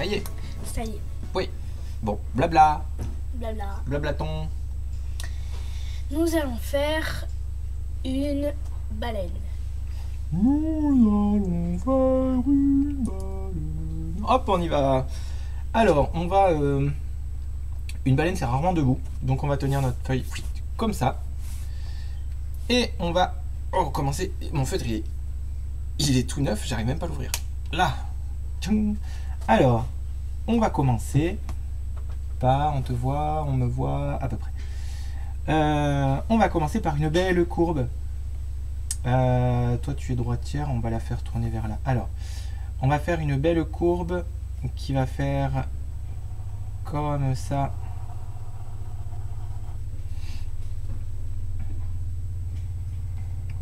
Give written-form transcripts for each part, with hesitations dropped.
y est. Ça y est. Oui. Bon, blabla. Blabla. Blablaton. Nous allons faire une baleine. Nous allons faire une baleine. Hop, on y va. Alors, on va... Une baleine, c'est rarement debout. Donc, on va tenir notre feuille comme ça. Et on va commencer. Mon feutrier, il est tout neuf, j'arrive même pas à l'ouvrir. Là. Alors, on va commencer par... On te voit, on me voit à peu près. On va commencer par une belle courbe. Toi, tu es droitière, on va la faire tourner vers là. Alors, on va faire une belle courbe qui va faire comme ça.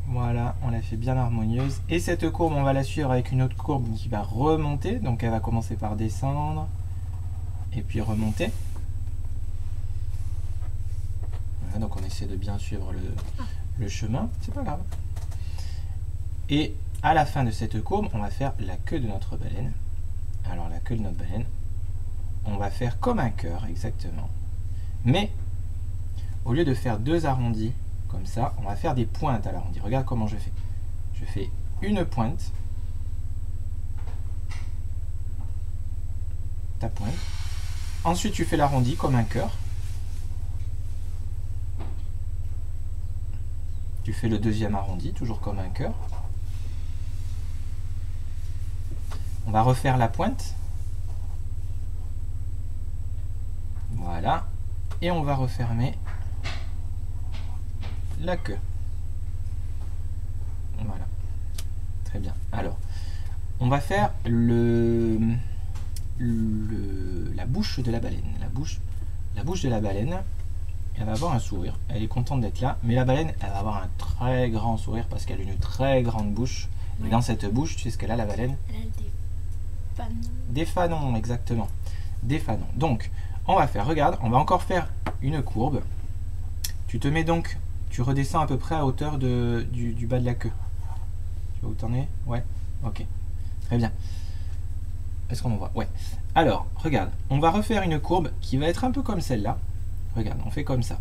Voilà, on la fait bien harmonieuse. Et cette courbe, on va la suivre avec une autre courbe qui va remonter. Donc, elle va commencer par descendre et puis remonter. Voilà, donc, on essaie de bien suivre le chemin. C'est pas grave. Et à la fin de cette courbe, on va faire la queue de notre baleine. Alors, la queue de notre baleine, on va faire comme un cœur, exactement. Mais, au lieu de faire deux arrondis, comme ça, on va faire des pointes à l'arrondi. Regarde comment je fais. Je fais une pointe. Ta pointe. Ensuite, tu fais l'arrondi comme un cœur. Tu fais le deuxième arrondi, toujours comme un cœur. On va refaire la pointe. Voilà. Et on va refermer la queue. Voilà. Très bien. Alors, on va faire la bouche de la baleine. La bouche de la baleine, elle va avoir un sourire. Elle est contente d'être là. Mais la baleine, elle va avoir un très grand sourire parce qu'elle a une très grande bouche. Et dans cette bouche, tu sais ce qu'elle a, la baleine? Elle a des fanons. Des fanons, exactement. Des fanons. Donc, on va faire, regarde, on va encore faire une courbe. Tu te mets donc, tu redescends à peu près à hauteur du bas de la queue. Tu vois où t'en es? Ouais, ok. Très bien. Est-ce qu'on en voit? Ouais. Alors, regarde, on va refaire une courbe qui va être un peu comme celle-là. Regarde, on fait comme ça.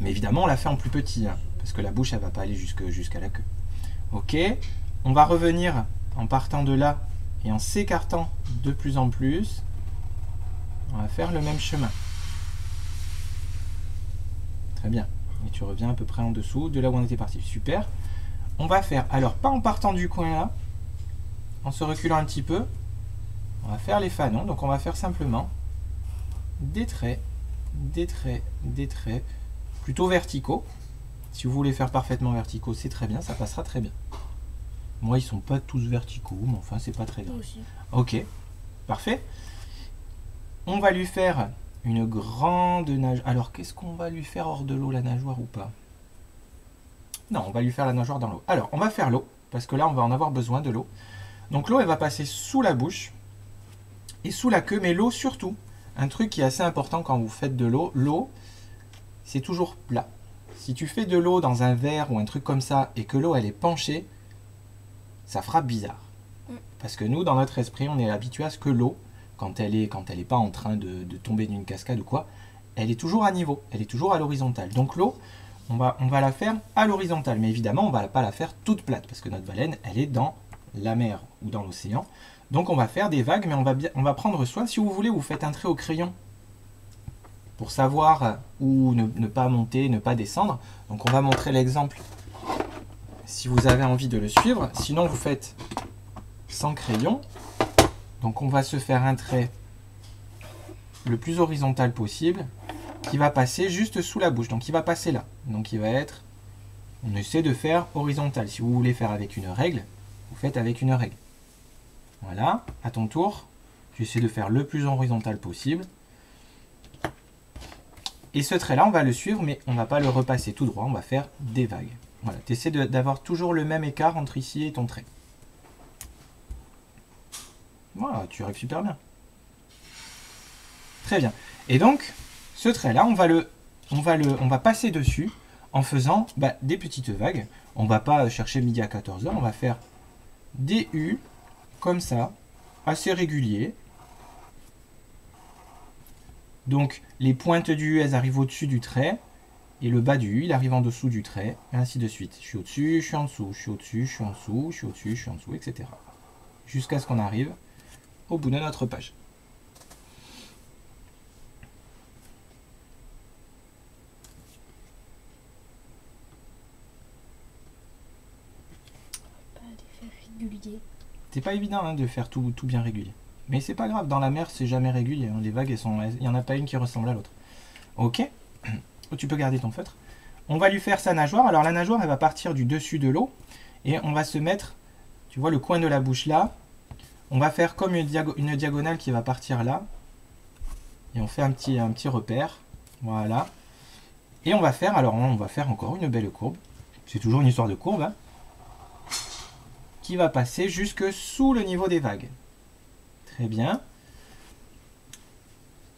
Mais évidemment, on la fait en plus petit, hein, parce que la bouche, elle va pas aller jusqu'à la queue. Ok. On va revenir en partant de là et en s'écartant de plus en plus. On va faire le même chemin. Très bien. Et tu reviens à peu près en dessous de là où on était parti. Super. On va faire, alors pas en partant du coin là, en se reculant un petit peu, on va faire les fanons. Donc on va faire simplement des traits, des traits, des traits, plutôt verticaux. Si vous voulez faire parfaitement verticaux, c'est très bien, ça passera très bien. Moi, ils sont pas tous verticaux, mais enfin, c'est pas très grave. Ok, parfait. On va lui faire une grande nageoire. Alors, qu'est-ce qu'on va lui faire hors de l'eau, la nageoire ou pas? Non, on va lui faire la nageoire dans l'eau. Alors, on va faire l'eau, parce que là, on va en avoir besoin de l'eau. Donc, l'eau, elle va passer sous la bouche et sous la queue, mais l'eau surtout. Un truc qui est assez important quand vous faites de l'eau, c'est toujours plat. Si tu fais de l'eau dans un verre ou un truc comme ça, et que l'eau, elle est penchée, ça fera bizarre. Parce que nous, dans notre esprit, on est habitué à ce que l'eau, quand elle est pas en train de tomber d'une cascade ou quoi, elle est toujours à niveau, elle est toujours à l'horizontale. Donc l'eau, on va la faire à l'horizontale, mais évidemment, on ne va pas la faire toute plate, parce que notre baleine, elle est dans la mer ou dans l'océan. Donc on va faire des vagues, mais on va prendre soin. Si vous voulez, vous faites un trait au crayon pour savoir où ne pas monter, ne pas descendre. Donc on va montrer l'exemple si vous avez envie de le suivre. Sinon, vous faites sans crayon. Donc on va se faire un trait le plus horizontal possible qui va passer juste sous la bouche. Donc il va passer là. Donc il va être... On essaie de faire horizontal. Si vous voulez faire avec une règle, vous faites avec une règle. Voilà, à ton tour, tu essaies de faire le plus horizontal possible. Et ce trait-là, on va le suivre, mais on ne va pas le repasser tout droit, on va faire des vagues. Voilà, tu essaies d'avoir toujours le même écart entre ici et ton trait. Voilà, tu arrives super bien. Très bien. Et donc, ce trait-là, on va passer dessus en faisant des petites vagues. On va pas chercher midi à 14 h, on va faire des U comme ça, assez réguliers. Donc les pointes du U, elles arrivent au-dessus du trait, et le bas du U, il arrive en dessous du trait, et ainsi de suite. Je suis au-dessus, je suis en dessous, je suis au-dessus, je suis en dessous, je suis au-dessus, je suis en dessous, etc. Jusqu'à ce qu'on arrive au bout de notre page. Régulier. C'est pas évident hein, de faire tout bien régulier. Mais c'est pas grave, dans la mer c'est jamais régulier. Hein. Les vagues, il n'y en a pas une qui ressemble à l'autre. Ok, tu peux garder ton feutre. On va lui faire sa nageoire. Alors la nageoire, elle va partir du dessus de l'eau. Et on va se mettre, tu vois le coin de la bouche là. On va faire comme une diagonale qui va partir là. Et on fait un petit repère. Voilà. Et on va faire encore une belle courbe. C'est toujours une histoire de courbe. Hein, qui va passer jusque sous le niveau des vagues. Très bien.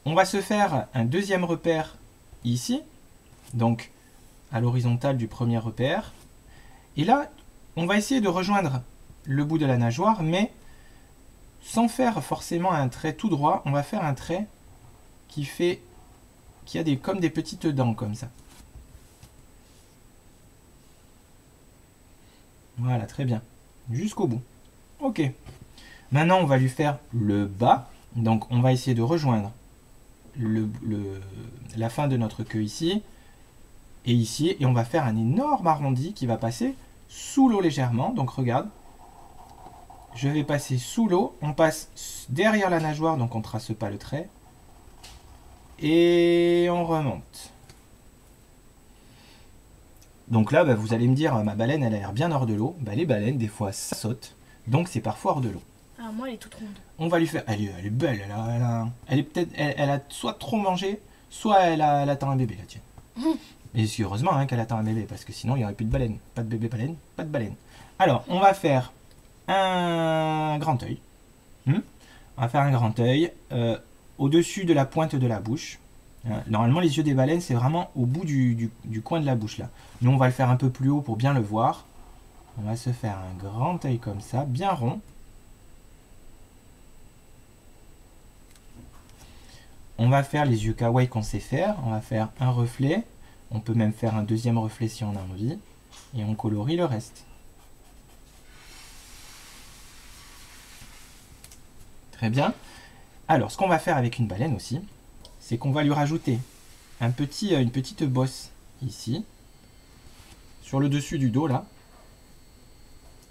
On va se faire un deuxième repère ici. Donc à l'horizontale du premier repère. Et là, on va essayer de rejoindre le bout de la nageoire, mais sans faire forcément un trait tout droit, on va faire un trait qui a comme des petites dents comme ça. Voilà, très bien. Jusqu'au bout. Ok. Maintenant, on va lui faire le bas. Donc, on va essayer de rejoindre la fin de notre queue ici. Et ici. Et on va faire un énorme arrondi qui va passer sous l'eau légèrement. Donc, regarde. Je vais passer sous l'eau. On passe derrière la nageoire. Donc, on ne trace pas le trait. Et on remonte. Donc là, vous allez me dire, ma baleine, elle a l'air bien hors de l'eau. Les baleines, des fois, ça saute. Donc, c'est parfois hors de l'eau. Ah, moi, elle est toute ronde. On va lui faire... Elle est belle. Elle a soit trop mangé, soit elle attend un bébé, la tienne. Et c'est heureusement hein, qu'elle attend un bébé, parce que sinon, il n'y aurait plus de baleine. Pas de bébé baleine, pas de baleine. Alors, on va faire un grand œil. On va faire un grand œil au-dessus de la pointe de la bouche. Normalement, les yeux des baleines, c'est vraiment au bout du coin de la bouche, là. Nous, on va le faire un peu plus haut pour bien le voir. On va se faire un grand œil comme ça, bien rond. On va faire les yeux kawaii qu'on sait faire. On va faire un reflet. On peut même faire un deuxième reflet si on a envie. Et on colorie le reste. Très bien. Alors, ce qu'on va faire avec une baleine aussi, c'est qu'on va lui rajouter une petite bosse ici, sur le dessus du dos là.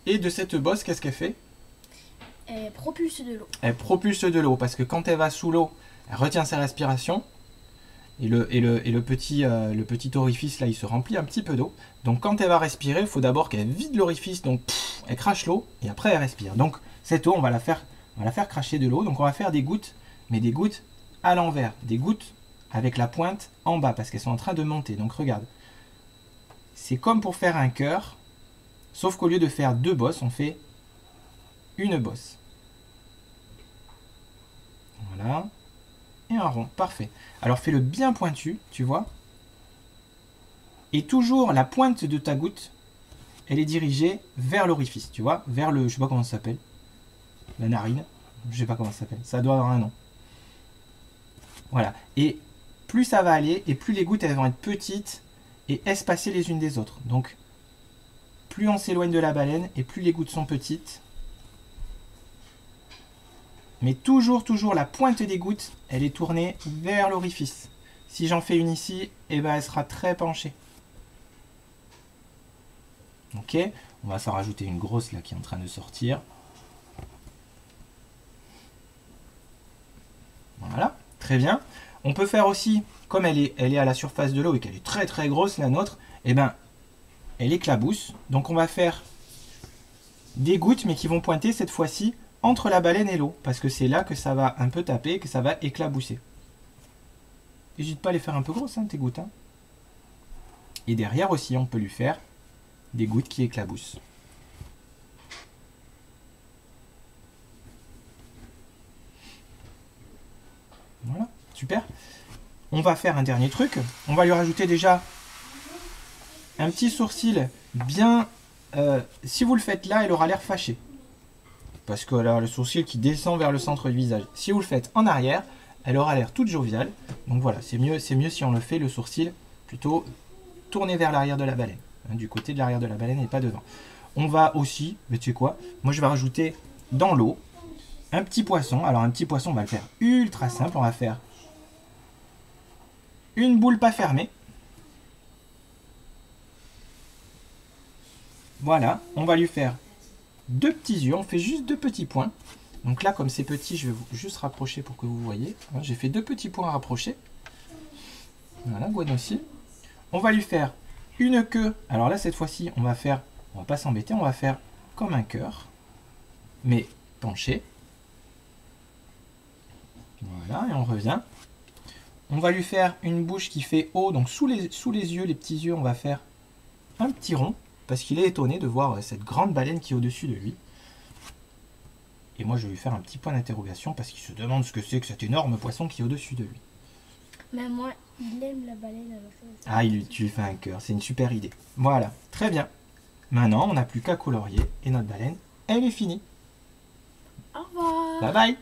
Et de cette bosse, qu'est-ce qu'elle fait? Elle propulse de l'eau. Elle propulse de l'eau, parce que quand elle va sous l'eau, elle retient sa respiration. Et le petit orifice là, il se remplit un petit peu d'eau. Donc quand elle va respirer, il faut d'abord qu'elle vide l'orifice, donc elle crache l'eau, et après elle respire. Donc cette eau, on va la faire cracher de l'eau. Donc on va faire des gouttes, mais des gouttes à l'envers, des gouttes avec la pointe en bas parce qu'elles sont en train de monter. Donc regarde, c'est comme pour faire un cœur, sauf qu'au lieu de faire deux bosses, on fait une bosse. Voilà, et un rond, parfait. Alors fais-le bien pointu, tu vois, et toujours la pointe de ta goutte, elle est dirigée vers l'orifice, tu vois, vers le, je sais pas comment ça s'appelle, la narine, je sais pas comment ça s'appelle, ça doit avoir un nom. Voilà, et plus ça va aller, et plus les gouttes elles vont être petites et espacées les unes des autres. Donc, plus on s'éloigne de la baleine, et plus les gouttes sont petites. Mais toujours la pointe des gouttes, elle est tournée vers l'orifice. Si j'en fais une ici, eh ben, elle sera très penchée. Ok, on va s'en rajouter une grosse là qui est en train de sortir. Voilà, très bien. On peut faire aussi, comme elle est à la surface de l'eau et qu'elle est très grosse la nôtre, eh ben, elle éclabousse. Donc on va faire des gouttes mais qui vont pointer cette fois-ci entre la baleine et l'eau. Parce que c'est là que ça va un peu taper, que ça va éclabousser. N'hésite pas à les faire un peu grosses, hein, tes gouttes. Hein. Et derrière aussi, on peut lui faire des gouttes qui éclaboussent. Voilà, super. On va faire un dernier truc. On va lui rajouter déjà un petit sourcil bien... si vous le faites là, elle aura l'air fâchée. Parce que là, le sourcil qui descend vers le centre du visage. Si vous le faites en arrière, elle aura l'air toute joviale. Donc voilà, c'est mieux si on le fait le sourcil plutôt tourné vers l'arrière de la baleine. Hein, du côté de l'arrière de la baleine et pas devant. On va aussi, mais tu sais quoi, moi je vais rajouter dans l'eau un petit poisson. Alors un petit poisson, on va le faire ultra simple. On va faire une boule pas fermée. Voilà, on va lui faire 2 petits yeux. On fait juste 2 petits points. Donc là, comme c'est petit, je vais juste rapprocher pour que vous voyez. J'ai fait 2 petits points rapprochés. Voilà, Gwen aussi. On va lui faire une queue. Alors là, cette fois-ci, on va pas s'embêter, on va faire comme un cœur, mais penché. Voilà, et on revient. On va lui faire une bouche qui fait haut, donc sous les yeux, les petits yeux, on va faire un petit rond, parce qu'il est étonné de voir cette grande baleine qui est au-dessus de lui. Et moi, je vais lui faire un petit point d'interrogation, parce qu'il se demande ce que c'est que cet énorme poisson qui est au-dessus de lui. Mais moi, il aime la baleine. Alors Ah, tu lui fais un cœur, c'est une super idée. Voilà, très bien. Maintenant, on n'a plus qu'à colorier, et notre baleine, elle est finie. Au revoir. Bye bye.